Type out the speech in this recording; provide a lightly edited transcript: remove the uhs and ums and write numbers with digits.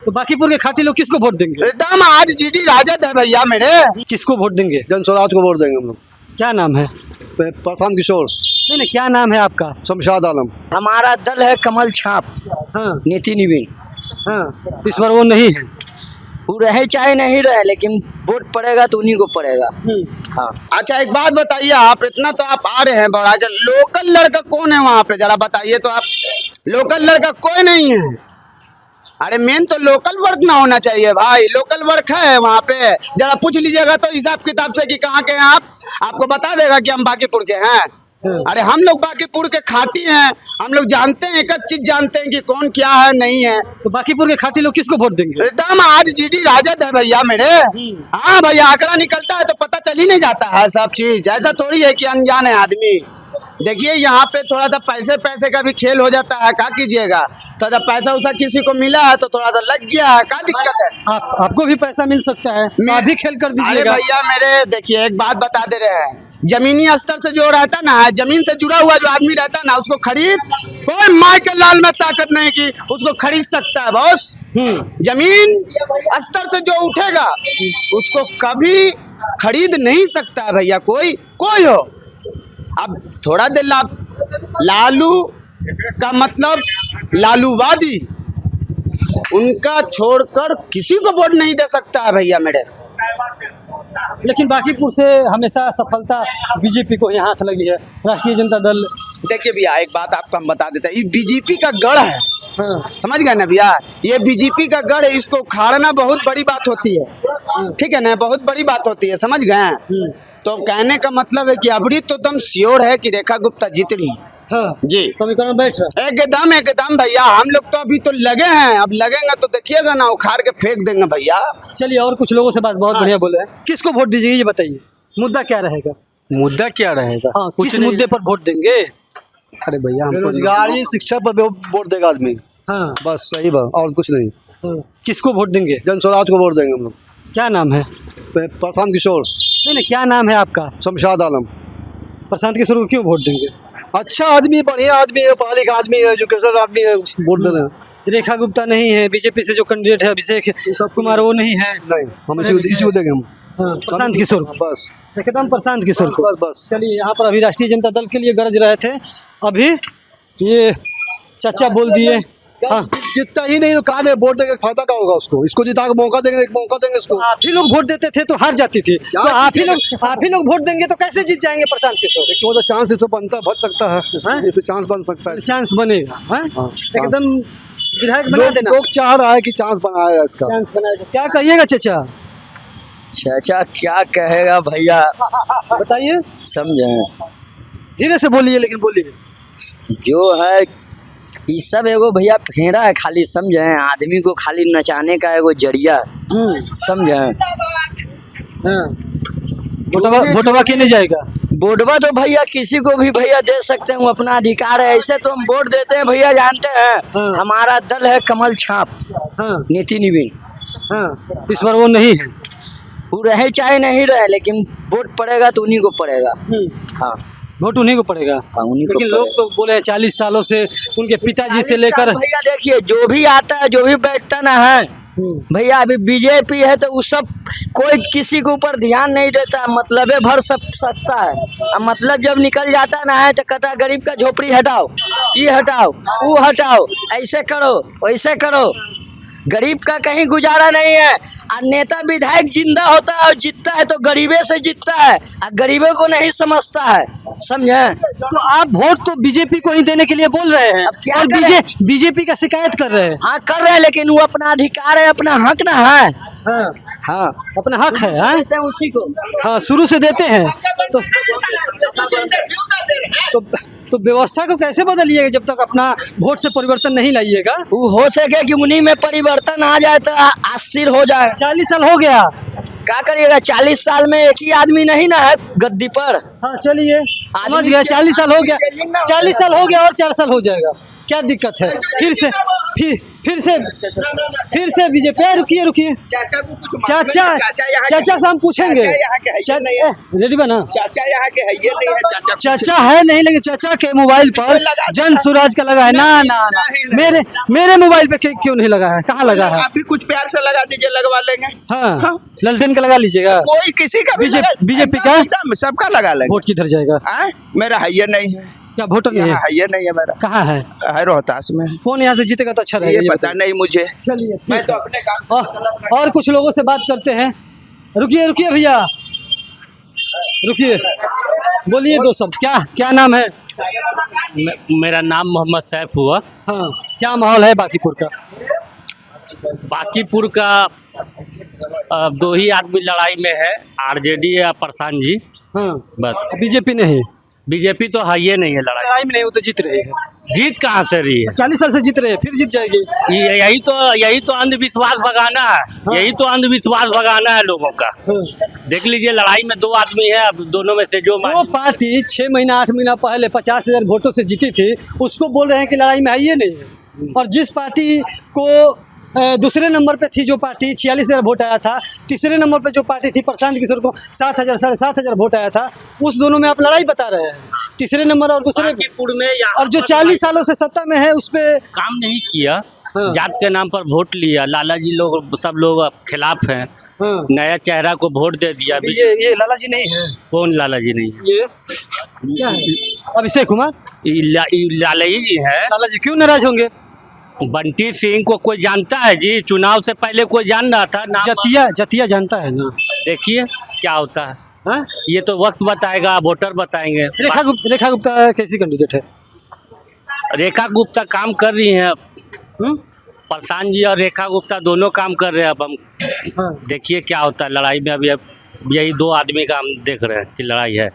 तो बांकीपुर के खाटी लोग किसको वोट देंगे? एकदम आज जीडी राजद है भैया मेरे। किसको वोट देंगे? जन स्वराज को वोट देंगे हम लोग। क्या नाम है? प्रशांत किशोर। नहीं, क्या नाम है आपका? शमशाद आलम। हमारा दल है कमल छाप, हाँ नीति निविन। हाँ, इस बार वो नहीं है। वो रहे चाहे नहीं रहे, लेकिन वोट पड़ेगा तो उन्हीं को पड़ेगा। हाँ। अच्छा एक बात बताइए, आप इतना तो आप आ रहे हैं बड़ा, लोकल लड़का कौन है वहाँ पे जरा बताइए तो आप। लोकल लड़का कोई नहीं है। अरे मेन तो लोकल वर्क ना होना चाहिए भाई। लोकल वर्क है वहाँ पे, जरा पूछ लीजिएगा तो हिसाब किताब से कि कहाँ के हैं आप, आपको बता देगा कि हम बांकीपुर के हैं। अरे हम लोग बांकीपुर के खाटी हैं, हम लोग जानते हैं, एक चीज जानते हैं कि कौन क्या है नहीं है। तो बांकीपुर के खाटी लोग किसको वोट देंगे? एकदम आज जीडी राजद है भैया मेरे। हाँ भैया, आंकड़ा निकलता है तो पता चल ही नहीं जाता है सब चीज। ऐसा थोड़ी है कि अनजान है आदमी। देखिए यहाँ पे थोड़ा सा पैसे का भी खेल हो जाता है, क्या कीजिएगा। थोड़ा सा पैसा उसा किसी को मिला है तो थोड़ा सा लग गया है, क्या दिक्कत है। आपको भी पैसा मिल सकता है, आप भी खेल कर अरे दीजिएगा। भैया मेरे देखिए एक बात बता दे रहे हैं, जमीनी स्तर से जो रहता ना, जमीन से जुड़ा हुआ जो आदमी रहता ना, उसको खरीद कोई माई के लाल में ताकत नहीं कि उसको खरीद सकता है बॉस। जमीन स्तर से जो उठेगा उसको कभी खरीद नहीं सकता है भैया, कोई हो। अब थोड़ा देर लालू का मतलब लालूवादी, उनका छोड़कर किसी को वोट नहीं दे सकता है भैया मेरे। लेकिन बांकीपुर से हमेशा सफलता बीजेपी को यहाँ हाथ लगी है, राष्ट्रीय जनता दल। देखिए भैया एक बात आपको हम बता देते हैं, ये बीजेपी का गढ़ है। समझ गए ना भैया, ये बीजेपी का गढ़ है, इसको उखाड़ना बहुत बड़ी बात होती है। ठीक है ना, बहुत बड़ी बात होती है, समझ गए। तो कहने का मतलब है कि अभी तो एकदम श्योर है कि रेखा गुप्ता जीत रही है। हाँ, जी समीकरण बैठ रहा है। एकदम भैया, हम लोग तो अभी तो लगे हैं, अब लगेंगे तो देखिएगा ना, उखाड़ के फेंक देंगे भैया। चलिए और कुछ लोगों से बात बहुत बढ़िया बोले हैं। किसको वोट दीजिएगा ये बताइए, मुद्दा क्या रहेगा? मुद्दा क्या रहेगा? हाँ, किस मुद्दे पर वोट देंगे? अरे भैया बेरोजगारी शिक्षा पर वोट देगा आदमी। हाँ, बस सही बात, और कुछ नहीं। किसको वोट देंगे? जन स्वराज को वोट देंगे हम लोग। क्या नाम है? प्रशांत किशोर। नहीं, क्या नाम है आपका? शमशाद आलम। प्रशांत किशोर को क्यों वोट देंगे? अच्छा आदमी, बढ़िया आदमी है, पढ़ा लिखा आदमी है, एजुकेशन आदमी है, वोट दे रहे हैं। रेखा गुप्ता नहीं है, बीजेपी से जो कैंडिडेट है अभिषेक कुमार वो नहीं है। नहीं, हम इसी को देंगे हम। प्रशांत किशोर बस एकदम प्रशांत किशोर को। बस। चलिए यहाँ पर अभी राष्ट्रीय जनता दल के लिए गरज रहे थे, अभी ये चाचा बोल दिए। हाँ, जितना ही नहीं तो कहा दे, वोट देंगे फायदा क्या होगा उसको। इसको जिता के मौका देंगे, एक मौका देंगे इसको। आप ही लोग वोट देते थे तो हार जाती थी, तो आप ही लोग वोट देंगे तो कैसे जीत जाएंगे प्रशांत किशोर? क्यों तो चांस इसमें बनता बच सकता है, इसमें चांस बन सकता है, चांस बनेगा। हाँ? एकदम विधायक बना देना। लोग चाह रहा है कि चांस बनाया इसका। चांस बनाएगा, क्या कहिएगा चाचा? चाचा क्या कहेगा भैया, बताइए, समझे। धीरे से बोलिए, लेकिन बोलिए। जो है ये सब एगो भैया फेरा है खाली, समझे। आदमी को खाली नचाने का एगो जरिया, समझे। वोटवा के नहीं जाएगा। वोटवा तो भैया किसी को भी भैया दे सकते हैं, वो अपना अधिकार है। ऐसे तो हम वोट देते हैं भैया, जानते हैं। हमारा दल है कमल छाप, नीति निविन। हाँ, इस बार वो नहीं है। वो रहे चाहे नहीं रहे, लेकिन वोट पड़ेगा तो उन्हीं को पड़ेगा। हाँ, वोट उन्हीं को पड़ेगा। हाँ, उन्हीं को। लेकिन लोग तो बोले हैं 40 सालों से उनके पिताजी से लेकर। भैया देखिए, जो भी आता है, जो भी बैठता ना है भैया, अभी बीजेपी है तो वो सब कोई किसी के ऊपर ध्यान नहीं देता, मतलब भर सकता है। अब मतलब जब निकल जाता ना है तो कहता गरीब का झोपड़ी हटाओ, ये हटाओ, वो हटाओ, ऐसे करो वैसे करो। गरीब का कहीं गुजारा नहीं है। और नेता विधायक जिंदा होता है और जीतता है तो गरीबे से जीतता है, और गरीबों को नहीं समझता है, समझे। तो आप वोट तो बीजेपी को ही देने के लिए बोल रहे हैं, और बीजेपी का शिकायत कर रहे हैं। हाँ कर रहे हैं, लेकिन वो अपना अधिकार है, अपना हक ना है। हाँ, हाँ, अपना हक है। हाँ? उसी को हाँ, शुरू से देते हैं तो व्यवस्था को कैसे बदलिएगा जब तक अपना वोट से परिवर्तन नहीं लाइएगा? वो हो सके कि उन्हीं में परिवर्तन आ जाए तो अस्थिर हो जाए। 40 साल हो गया, क्या करिएगा? 40 साल में एक ही आदमी नहीं ना है गद्दी पर। हाँ चलिए, समझ गया। 40 साल हो गया, 40 साल हो गया और 4 साल हो जाएगा, क्या दिक्कत है? फिर से बीजेपी। रुकिए रुकिए, चाचा को कुछ चाचा चाचा से हम पूछेंगे। रेडी बना, चाचा यहाँ के है ये नहीं है चाचा चाचा है नहीं, लेकिन चाचा के मोबाइल पर जन स्वराज का लगा है। ना ना ना, मेरे मोबाइल पे क्यों नहीं लगा है? कहाँ लगा है? आप भी कुछ प्यार से लगा दीजिए, लगवा लेंगे। हाँ, ललटेन का लगा लीजिएगा। कोई किसी का भी बीजेपी का एकदम सबका लगा लेंगे। वोट किधर जाएगा? मेरा है नहीं है, क्या वोटर नहीं है? है नहीं है मेरा। कहाँ है? रोहतास में। कौन यहाँ से जीतेगा तो अच्छा रहेगा? ये पता नहीं मुझे। चलिए, मैं तो अपने काम और कुछ लोगों से बात करते हैं। रुकिए रुकिए भैया, रुकिए, बोलिए दो शब्द। क्या नाम है? मेरा नाम मोहम्मद सैफ हुआ। हाँ, क्या माहौल है बांकीपुर का? बांकीपुर का दो ही आदमी लड़ाई में है, आरजेडी या प्रशांत जी। हाँ, बस बीजेपी नहीं। बीजेपी तो है ही नहीं है लड़ाई। लड़ाई में नहीं, वो तो जीत रही है। जीत कहाँ से रही है? 40 साल से जीत रहे हैं, फिर जीत जाएगी। यही तो अंधविश्वास भगाना है। यही तो अंधविश्वास भगाना है लोगों का। देख लीजिए, लड़ाई में दो आदमी है, अब दोनों में से जो पार्टी 6 महीना 8 महीना पहले 50,000 वोटों से जीती थी, उसको बोल रहे हैं कि लड़ाई में है ये नहीं है। और जिस पार्टी को दूसरे नंबर पे थी जो पार्टी 46,000 वोट आया था, तीसरे नंबर पे जो पार्टी थी प्रशांत किशोर को 7,000 7,500 वोट आया था, उस दोनों में आप लड़ाई बता रहे हैं। तीसरे नंबर और दूसरे बांकीपुर में और जो 40 सालों से सत्ता में है उस पे काम नहीं किया। हाँ। जात के नाम पर वोट लिया, लाला जी लोग सब लोग खिलाफ हैं। हाँ। नया चेहरा को वोट दे दिया। ये लाला जी नहीं है। कौन लाला जी नहीं है? ये क्या है? अभिषेक कुमार लाला जी है। लाला जी क्यों नाराज होंगे? बंटी सिंह को कोई जानता है जी? चुनाव से पहले कोई जान रहा था? नाम जतिया जानता है ना। देखिए क्या होता है। हाँ? ये तो वक्त बताएगा, वोटर बताएंगे। रेखा गुप्ता कैसी कैंडिडेट है? रेखा गुप्ता काम कर रही हैं अब। प्रशांत जी और रेखा गुप्ता दोनों काम कर रहे हैं अब। हम देखिए क्या होता है लड़ाई में। अभी अब यही दो आदमी का हम देख रहे हैं कि लड़ाई है।